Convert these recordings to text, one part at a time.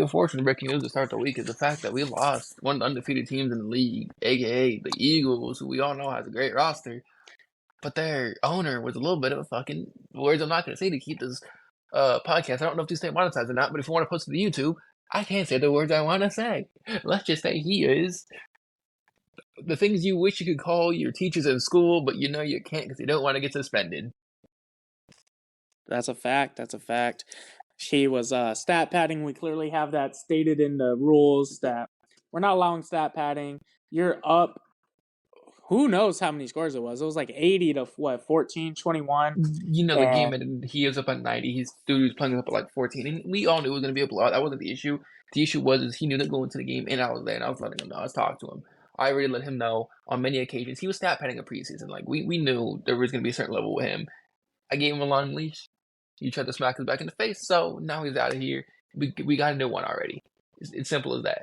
unfortunate breaking news to start the week is the fact that we lost one of the undefeated teams in the league, aka the Eagles, who we all know has a great roster. But their owner was a little bit of a fucking words I'm not going to say to keep this podcast. I don't know if these stay monetized or not, but if you want to post it to YouTube, I can't say the words I want to say. Let's just say he is the things you wish you could call your teachers in school, but you know you can't because you don't want to get suspended. That's a fact. That's a fact. She was stat padding. We clearly have that stated in the rules that we're not allowing stat padding. You're up. Who knows how many scores it was? It was like 80 to 14, 21. You know, the game, and he was up at 90. His dude was playing up at like 14. And we all knew it was going to be a blowout. That wasn't the issue. The issue was he knew that going into the game, and I was there, and I was letting him know. I was talking to him. I already let him know on many occasions. He was stat padding a preseason. Like, we knew there was going to be a certain level with him. I gave him a long leash. He tried to smack us back in the face, so now he's out of here. We got a new one already. It's simple as that.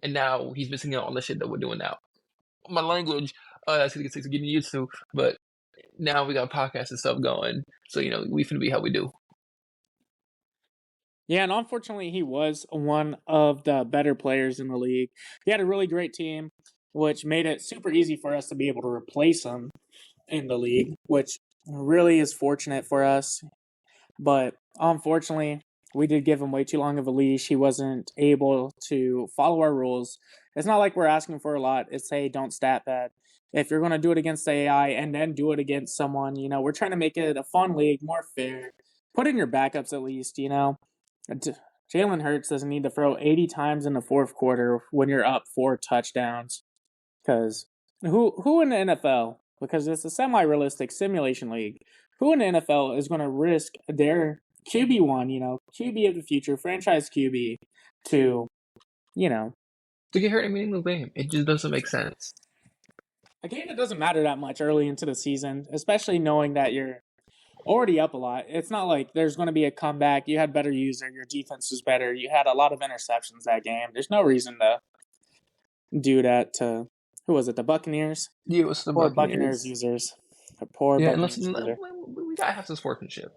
And now he's missing out on the shit that we're doing now. My language, that's going to get getting used to, but now we got podcasts and stuff going, so, you know, we finna be how we do. Yeah, and unfortunately, he was one of the better players in the league. He had a really great team, which made it super easy for us to be able to replace him in the league, which really is fortunate for us. But unfortunately, we did give him way too long of a leash. He wasn't able to follow our rules. It's not like we're asking for a lot. It's, hey, don't stat pad. If you're going to do it against the AI and then do it against someone, you know, we're trying to make it a fun league, more fair. Put in your backups at least, you know. Jalen Hurts doesn't need to throw 80 times in the fourth quarter when you're up 4 touchdowns. Because who in the NFL, because it's a semi-realistic simulation league, who in the NFL is going to risk their QB1, you know, QB of the future, franchise QB, to, you know, to get hurt in a meaningless game? It just doesn't make sense. A game that doesn't matter that much early into the season, especially knowing that you're already up a lot. It's not like there's going to be a comeback. You had better user. Your defense was better. You had a lot of interceptions that game. There's no reason to do that to, who was it, the Buccaneers? Yeah, it was the poor Buccaneers users. The poor Buccaneers user. We got to have some sportsmanship.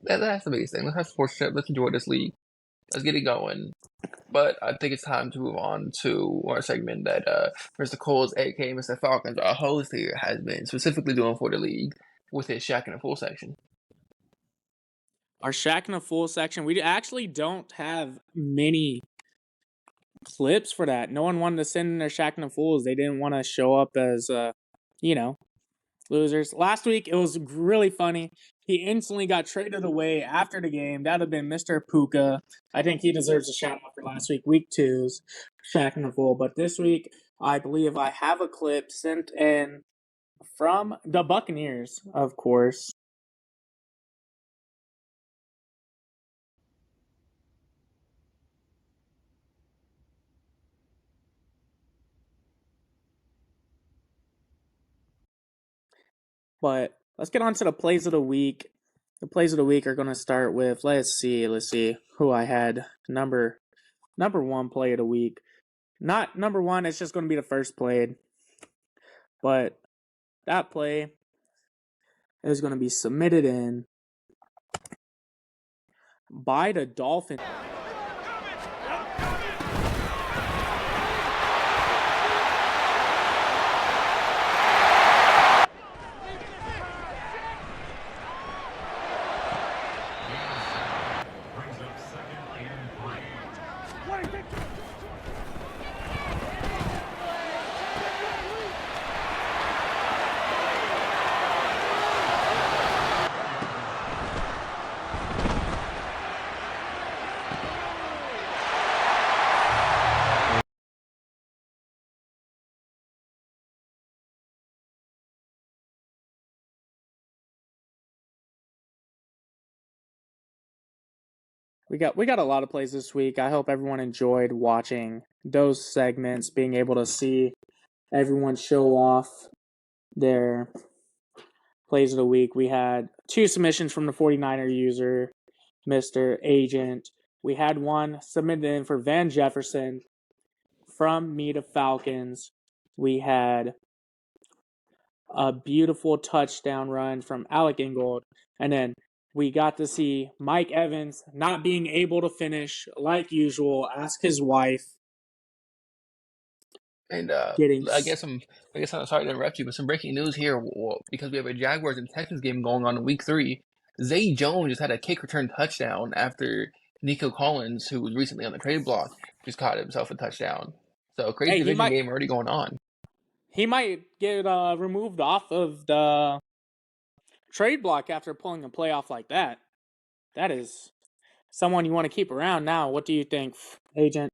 That's the biggest thing. Let's have sportsmanship. Let's enjoy this league. Let's get it going. But I think it's time to move on to our segment that Mr. Coles, aka Mr. Falcons, our host here, has been specifically doing for the league with his Shaq in a Full section. Our Shaq in a Full section, we actually don't have many clips for that. No one wanted to send in their Shaq in a Fools. They didn't want to show up as, you know, losers. Last week, it was really funny. He instantly got traded away after the game. That would have been Mr. Puka. I think he deserves a shout out for last week, week 2's Shaq in the Full. But this week, I believe I have a clip sent in from the Buccaneers, of course. But let's get on to the plays of the week. The plays of the week are going to start with, let's see who I had. Number 1 play of the week. Not number 1, it's just going to be the first play. But that play is going to be submitted in by the Dolphins. We got a lot of plays this week. I hope everyone enjoyed watching those segments, being able to see everyone show off their plays of the week. We had 2 submissions from the 49er user, Mr. Agent. We had one submitted in for Van Jefferson from Me to Falcons. We had a beautiful touchdown run from Alec Ingold. And then we got to see Mike Evans not being able to finish like usual. Ask his wife. And Getting I guess I'm sorry to interrupt you, but some breaking news here. Because we have a Jaguars and Texans game going on in Week 3. Zay Jones just had a kick return touchdown after Nico Collins, who was recently on the trade block, just caught himself a touchdown. So crazy hey, division game already going on. he might get removed off of the trade block after pulling a playoff like that. That is someone you want to keep around now. What do you think, Agent?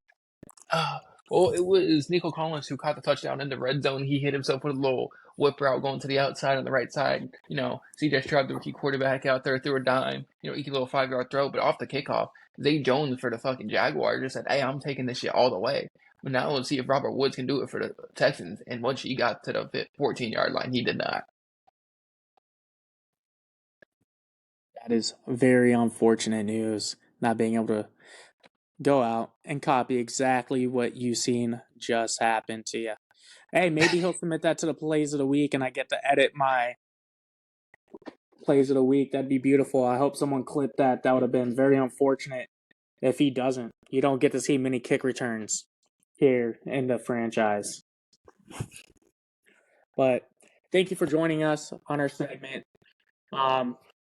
Well, it was Nico Collins who caught the touchdown in the red zone. He hit himself with a little whip route going to the outside on the right side. CJ Stroud, the rookie quarterback, out there threw a dime. Easy little 5-yard throw, but off the kickoff, Zay Jones for the fucking Jaguars just said, "Hey, I'm taking this shit all the way." But now let's see if Robert Woods can do it for the Texans. And once he got to the 14-yard line, he did not. That is very unfortunate news. Not being able to go out and copy exactly what you seen just happen to you. Hey, maybe he'll submit that to the plays of the week and I get to edit my plays of the week. That'd be beautiful. I hope someone clipped that. That would have been very unfortunate if he doesn't. You don't get to see many kick returns here in the franchise. But thank you for joining us on our segment.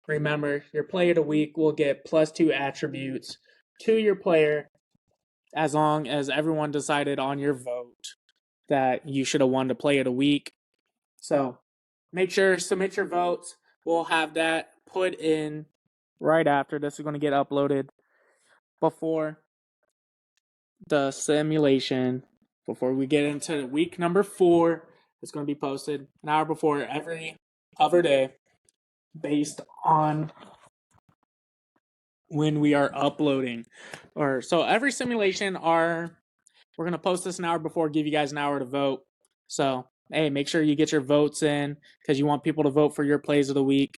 Remember, your player of the week will get +2 attributes to your player as long as everyone decided on your vote that you should have won the play of the week. So make sure to submit your votes. We'll have that put in right after. This is going to get uploaded before the simulation. Before we get into week number 4, it's going to be posted an hour before every other day based on when we are uploading. So every simulation we're going to post this an hour before, give you guys an hour to vote. So, hey, make sure you get your votes in because you want people to vote for your plays of the week.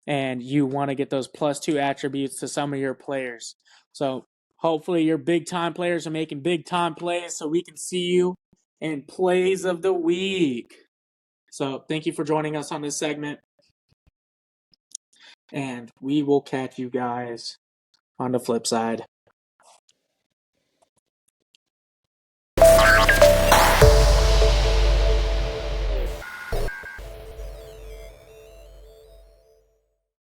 And you want to get those +2 attributes to some of your players. So hopefully your big-time players are making big-time plays so we can see you in plays of the week. So thank you for joining us on this segment. And we will catch you guys on the flip side.